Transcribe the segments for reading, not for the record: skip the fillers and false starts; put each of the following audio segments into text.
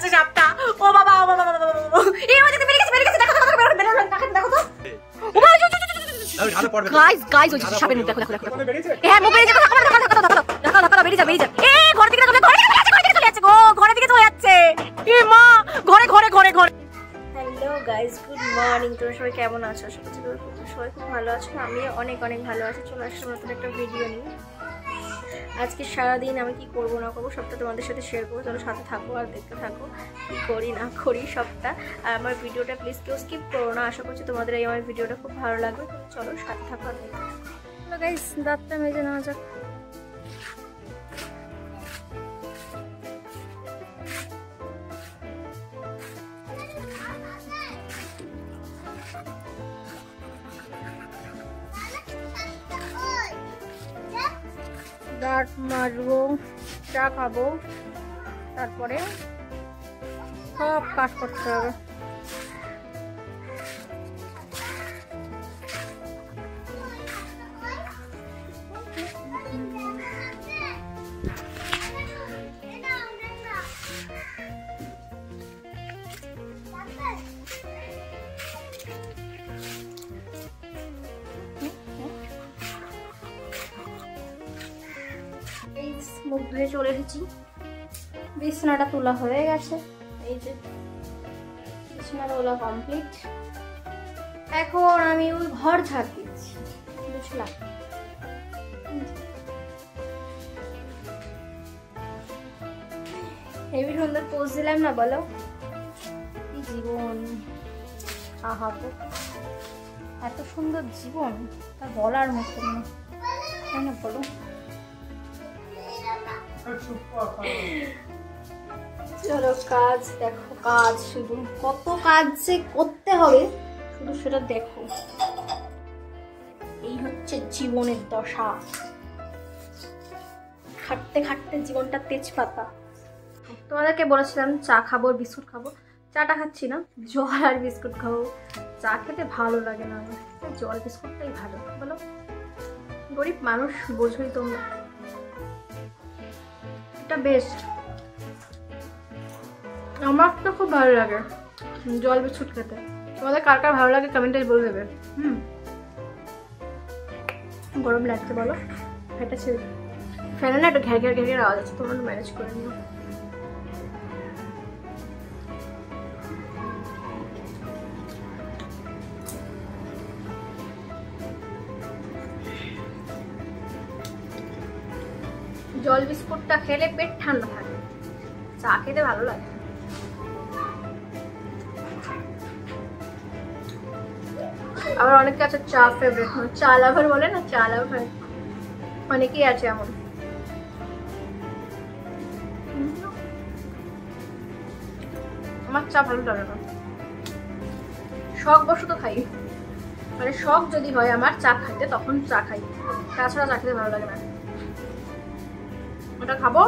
যাচ্ছে সাপটা। ও বাবা ও বাবা এই মধ্যে বেরিয়ে গেছে দেখো দেখো তো। গাইস ওই সাপের মুখ দেখো হ্যাঁ মুখ বেরিয়ে যাবে দেখো বেরিয়ে যা এই ঘর থেকে চলে যাচ্ছে গো ঘরের দিকে চলে যাচ্ছে এ মা ঘরে হ্যালো গাইস গুড মর্নিং তোমরা সবাই কেমন আছো? আশা করছি সবাই খুব ভালো আছো। আমি অনেক ভালো আছি। চলে আসলাম নতুন একটা ভিডিও নিয়ে। আজকে সারাদিন আমি কি করবো না করবো সবটা তোমাদের সাথে শেয়ার করবো। চলো সাথে থাকো আর দেখতে থাকো কি করি না করি সবটা। আর আমার ভিডিওটা প্লিজ কেউ স্কিপ করো না। আশা করছি তোমাদের এই আমার ভিডিওটা খুব ভালো লাগবে। চলো সাথে থাকো আর দেখতে থাকো। চলো গাইস দাঁতটা মেজে নেওয়া যাক। দাঁত মাজবো, চা খাবো, তারপরে সব কাজ করতে হবে। মুখ ধুয়ে চলে এসেছি। বিছানাটা তোলা হয়ে গেছে। এই যে বিছানা তোলা কমপ্লিট। এখন আমি ওই ঘর ঝাড় দিচ্ছি, বুঝলাম। হেবি সুন্দর পোজ দিলাম না বলো? কি জীবন, আহাবো এত সুন্দর জীবন তা বলার মতো না, তাই না বলো? চলো কাজ দেখো, কাজ শুধু কত কাজ যে করতে হবে শুধু সেটা দেখো। এই হচ্ছে জীবনের দশা, খাটতে খাটতে জীবনটা তেজপাতা। তোমাদেরকে বলেছিলাম চা খাবো বিস্কুট খাবো, চাটা খাচ্ছি না, জল আর বিস্কুট খাবো। চা খেতে ভালো লাগে না আমার, জল বিস্কুটটাই ভালো বলো। গরিব মানুষ বোঝোই তোমরা, এটা বেস্ট। আমার তো খুব ভালো লাগে জল বিস্কুট খেতে। তোমাদের কার কার ভালো লাগে কমেন্টে বলে দেবে। গরম লাগছে বলো, এটা ছিল ফ্যানে না একটু ঘ্যার ঘ্যার আওয়াজ আছে, তোমরা ম্যানেজ করে নিও। জল বিস্কুটটা খেলে পেট ঠান্ডা থাকে, চা খেতে ভালো লাগে। আবার অনেকে আছে চা ফেভারিট, চা লাভার বলে না, চা লাভার অনেকেই আছে এমন। আমার চা ভালো লাগে না, শখ বশত খাই, মানে শখ যদি হয় আমার চা খাইতে তখন চা খাই, তাছাড়া চা খেতে ভালো লাগে না। ওটা খাবো,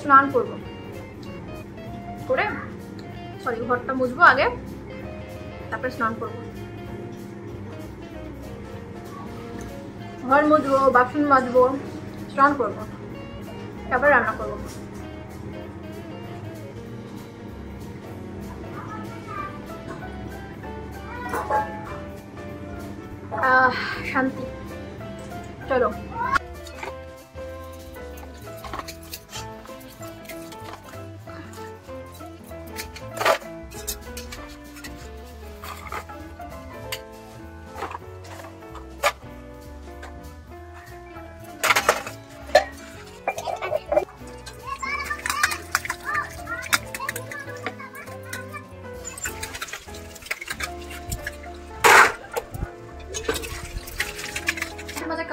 স্নান করবো, করে সরি ঘরটা মুছবো আগে, তারপরে স্নান করবো। ঘর মুছবো, বাসন মাজবো, স্নান করবো, তারপরে রান্না করবো। শান্তি। চলো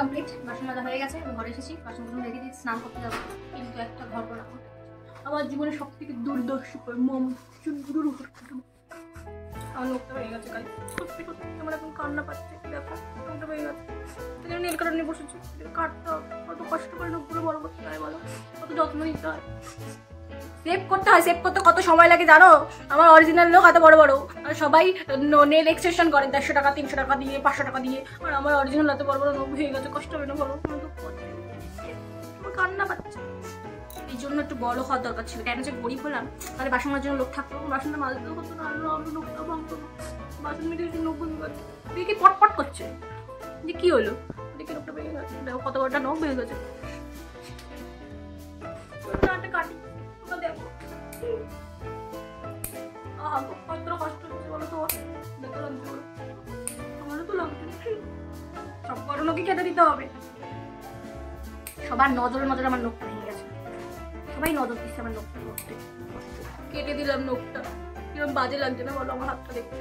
কমপ্লিট, বাসন মাজা হয়ে গেছে, ঘরে এসেছি, বাসন রেখে দিয়ে স্নান করতে যাবো। কিন্তু একটা ঘটনা আমার জীবনে সব থেকে দুর্দর্শ মম চুল আমার লোকটা হয়ে গেছে। কাল সত্যি সত্যি আমার এখন কান্না পাচ্ছে, দেখো লোকটা হয়ে গেছে। নীল কালার নিয়ে বসেছি, কাটতে হবে, কত কষ্ট করে লোকগুলো বড় করতে হয় বলো, কত যত্ন নিতে হয়, সেভ করতে হয়। সেভ করতে কত সময় লাগে জানো? আমার অরিজিনাল লোক এত বড় বড়, আর সবাই নেল এক্সটেনশন করে 150 টাকা 300 টাকা দিয়ে 500 টাকা দিয়ে, আর আমার অরিজিনাল এত বড় বড় লোক হয়ে গেছে। কষ্ট হবে না বলো? কান্না পাচ্ছে। এই জন্য একটু বড় হওয়ার দরকার ছিল। কেন যে গরিব হলাম, তাহলে বাসন মাজার জন্য লোক থাকতো, বাসনটা মাজতেও হতো না, আরো লোকটা ভাঙতো না, বাসন মেজে নখ ভেঙে গেছে। দেখি পটপট করছে, যে কি হলো, দেখি নখটা ভেঙে গেছে, দেখো কত বড়টা নখ ভেঙে গেছে। কাটি দেখো, কত কষ্ট হচ্ছে বলো তো, দেখতে লাগছে বলো, আমারও তো লাগছে। সব বড় নখই কেটে দিতে হবে। সবার নজরে নজরে আমার নখটা ভেঙে গেছে, সবাই নজর দিচ্ছে আমার নখটা করতে। কেটে দিলাম নখটা, কিরকম বাজে লাগছে না বলো আমার হাতটা দেখতে।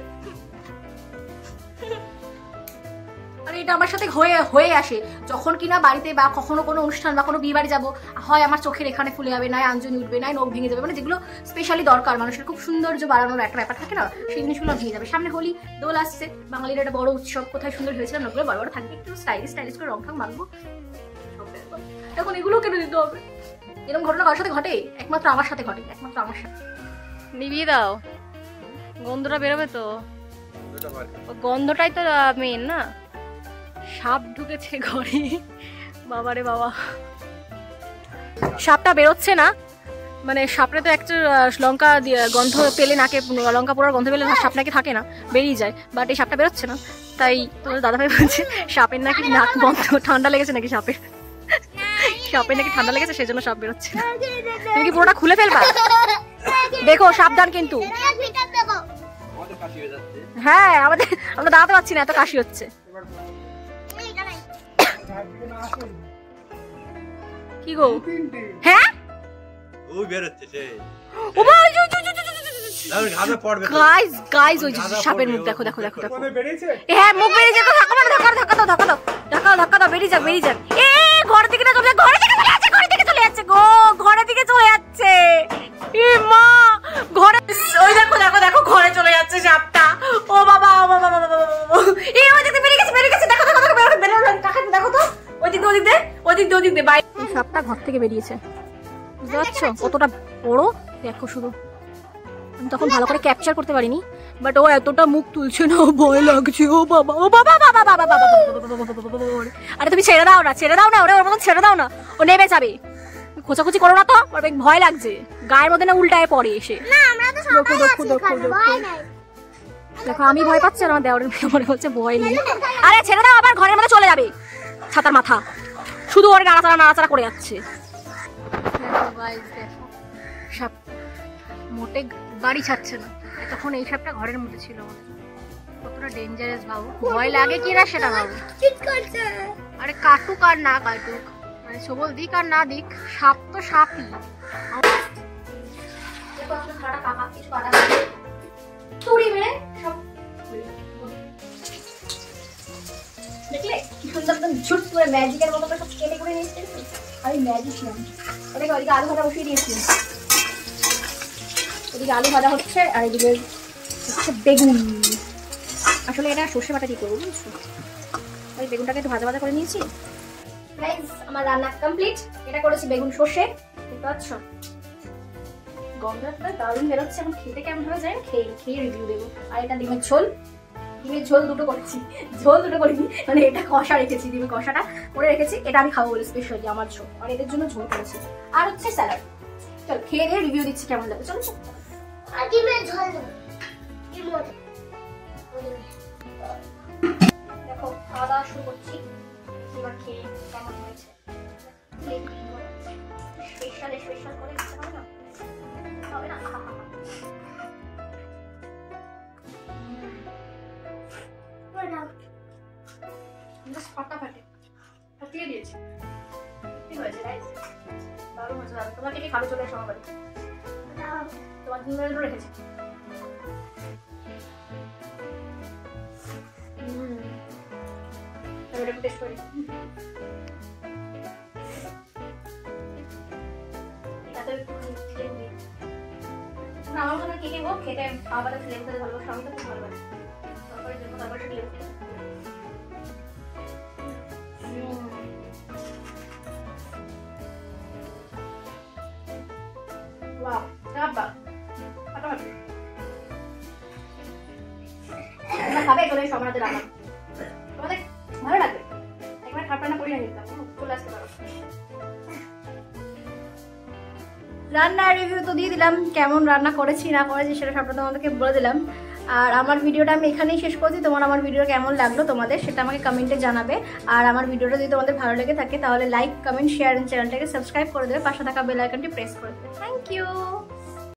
আর এটা আমার সাথে হয়ে আসে যখন কিনা বাড়িতে বা কখনো কোনো অনুষ্ঠান বা কোনো বিয়ে বাড়ি যাবো, হয় আমার চোখের এখানে ফুলে যাবে, নাই আঞ্জনি উঠবে, নাই নখ ভেঙে যাবে, মানে যেগুলো স্পেশালি দরকার মানুষের খুব সৌন্দর্য বাড়ানোর একটা ব্যাপার থাকে না, সেই জিনিসগুলো ভেঙে যাবে। সামনে হোলি, দোল আসছে, বাঙালির একটা বড় উৎসব, কোথায় সুন্দর হয়েছিলাম, নখগুলো বড় বড় থাকবে, একটু স্টাইলিশ করে রং ঠং মাখবো, এখন এগুলো কেটে দিতে হবে। এরকম ঘটনা কার সাথে ঘটে? একমাত্র আমার সাথে ঘটে, একমাত্র আমার সাথে। নিভিয়ে দাও, গন্ধটা বেরোবে তো, গন্ধটাই তো মেন না। সাপ ঢুকেছে ঘরে, বাবারে বাবা, সাপটা বেরোচ্ছে না, মানে সাপটা তো একটা লঙ্কা গন্ধ পেলে নাকে, লঙ্কা পোড়ার গন্ধ পেলে সাপ নাকি থাকে না, বেরিয়ে যায়, বাট এই সাপটা বেরোচ্ছে না। তাই তোমাদের দাদাভাই বলছে সাপের নাকি নাক গন্ধ, ঠান্ডা লেগেছে নাকি সাপের, সাপের নাকি ঠান্ডা লেগেছে সেই জন্য সাপ বেরোচ্ছে না। তুমি কি পুরোটা খুলে ফেলবা? দেখো সাবধান কিন্তু। হ্যাঁ আমরা দাঁড়াতে পারছি না, এত কাশি হচ্ছে। কি গো? হ্যাঁ ওই বের হচ্ছে সে, ও ভাই গাইস ওই সাপের মুখ দেখো দেখো দেখো দেখো, হ্যাঁ মুখ বেরিয়ে যায়, ধাক্কা দাও বেরিয়ে যাক। এ ঘর থেকে না চলে, ঘর থেকে চলে যাচ্ছে, ঘর থেকে চলে যাচ্ছে গো, ঘরের দিকে চলে যাচ্ছে। এ মা ঘরে, ওই দেখো দেখো দেখো ঘরে চলে যাচ্ছে সাপটা। ও বাবা এই ওই দিকে বেরিয়ে গেছে, দেখো দেখো দেখো বেরোলো, দেখো তো ওদিক দে বাইরে সাপটা ঘর থেকে বেরিয়েছে, বুঝতে পারছো কতটা বড়? দেখো শুধু, আমি তখন ভালো করে ক্যাপচার করতে পারিনি, বাট ও এতটা মুখ তুলছে না, ভয় লাগছে। ও বাবা ও বাবা বাবা বাবা বাবা, আরে তুমি ছেড়ে দাও না, ওরে ওর মতন ছেড়ে দাও না, ও নেমে যাবে। খোঁচাখুচি করো না তো, ভয় লাগছে, গায়ের মধ্যে না উল্টায় পড়ে এসে। দেখো আমি ভয় পাচ্ছি, আমার দেওয়ারের মনে হচ্ছে ভয় নেই। আরে ছেড়ে দাও, আবার ঘরের মধ্যে চলে যাবে, ছাতার মাথা শুধু ওর নাড়াচাড়া করে যাচ্ছে। সাপ মোটে বাড়ি ছাড়ছে না, তখন এই সাপটা ঘরের মধ্যে ছিল, কতটা ডেঞ্জারাস ভাবো, ভয় লাগে কিনা সেটা ভাবো। আরে কাটুক আর না কাটুক, মানে সবল দিক আর না দিক, সাপ তো সাপই। দেখলে কি সুন্দর একদম ঝুট করে ম্যাজিকের মতো সব কেটে করে নিয়েছে। আমি ম্যাজিশিয়ান। ওদিকে আলু ভাজা বসিয়ে দিয়েছি, এদিকে আলু ভাজা হচ্ছে, আর এদিকে হচ্ছে বেগুন। আসলে এটা সর্ষে বাটা দিয়ে করবো বুঝছো, ওই বেগুনটাকে একটু ভাজা করে নিয়েছি। গাইস আমার রান্না কমপ্লিট, এটা করেছি বেগুন সর্ষে, বুঝতে পারছো গন্ধটা দারুণ বেরোচ্ছে। এখন খেতে কেমন হয়ে যায় খেয়ে রিভিউ দেবো। আর এটা ডিমের ঝোল দুটো করেছি, করিনি, মানে এটা কষা রেখেছি, ডিমের কষাটা করে রেখেছি, এটা আমি খাবো বলে স্পেশালি আমার ঝোল, আর এদের জন্য ঝোল করেছি। আর হচ্ছে স্যালাড। চল খেয়ে দিয়ে রিভিউ দিচ্ছি কেমন লাগে, চলো। দেখো খাওয়া দাওয়া শুরু করছি, এবার খেয়ে কেমন হয়েছে। স্পেশাল করে দিতে হবে না, হবে না? ফাটিয়ে দিয়েছি, কি হয়েছে গাইস? দারুণ হয়েছে, তোমাকে কি খাবে চলে আসো আমার বাড়ি, তোমার জন্য রেখেছি। টেস্ট করি, আমার মনে হয় কে হোক খেতে আবার লেবু খেতে ভালোবাসে, আমি তো খুব ভালোবাসি, তারপরে জন্য তারপরে লেবু খেতে। Wow, apa? খাবে চলে এসো আমাদের রান্না, তোমাদের ভালো লাগবে, একবার খাবার রান্না করে নিতাম, চলে আসতে পারো। রান্নার রিভিউ তো দিয়ে দিলাম, কেমন রান্না করেছি না করেছি সেটা সবটা তোমাদেরকে বলে দিলাম। আর আমার ভিডিওটা আমি এখানেই শেষ করছি। আমার ভিডিও কেমন লাগলো তোমাদের সেটা আমাকে কমেন্টে জানাবে। আর আমার ভিডিওটা যদি তোমাদের ভালো লেগে থাকে তাহলে লাইক, কমেন্ট, শেয়ার, চ্যানেলটাকে সাবস্ক্রাইব করে দেবে, পাশে থাকা বেল আইকনটি প্রেস করে দেবে। Thank you.